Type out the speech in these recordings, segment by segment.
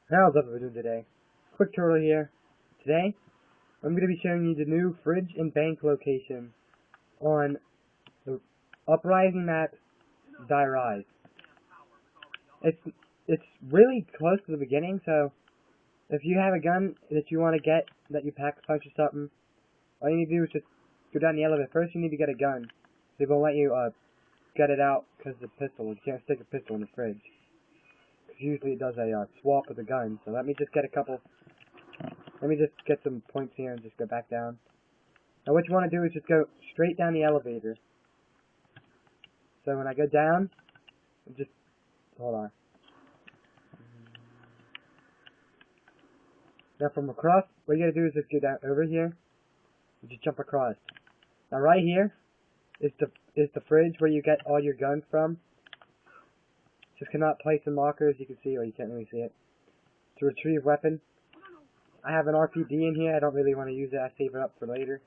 How's everyone doing today? Quick tutorial here. Today, I'm going to be showing you the new fridge and bank location on the Uprising map, Die Rise. It's really close to the beginning, so if you have a gun that you want to get, that you pack a punch or something, all you need to do is just go down the elevator. First you need to get a gun. They won't let you get it out because of the pistol. You can't stick a pistol in the fridge. Usually it does a swap with a gun. So let me just get some points here and just go back down. Now what you want to do is just go straight down the elevator. So when I go down, just hold on. Now from across, what you gotta do is just go down over here and just jump across. Now right here is the fridge where you get all your guns from. Just cannot place the markers, you can see, or you can't really see it. To retrieve weapon. I have an RPD in here, I don't really want to use it, I save it up for later.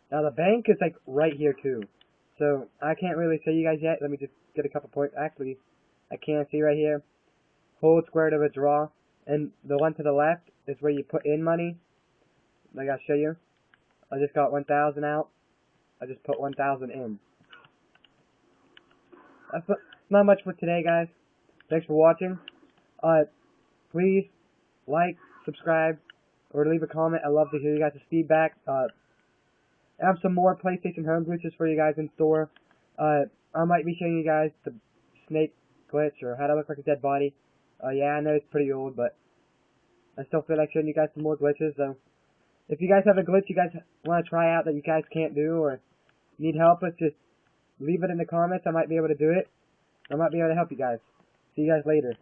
Now the bank is like right here too. So I can't really show you guys yet, let me just get a couple points. Actually, I can see right here. Hold square to withdraw. And the one to the left is where you put in money. Like I'll show you. I just got 1,000 out. I just put 1,000 in. That's not much for today, guys. Thanks for watching. Please like, subscribe, or leave a comment. I love to hear you guys' feedback. I have some more PlayStation Home glitches for you guys in store. I might be showing you guys the snake glitch or how to look like a dead body. Yeah, I know it's pretty old, but I still feel like showing you guys some more glitches. So if you guys have a glitch you guys want to try out that you guys can't do or need help with, just leave it in the comments. I might be able to do it. I might be able to help you guys. See you guys later.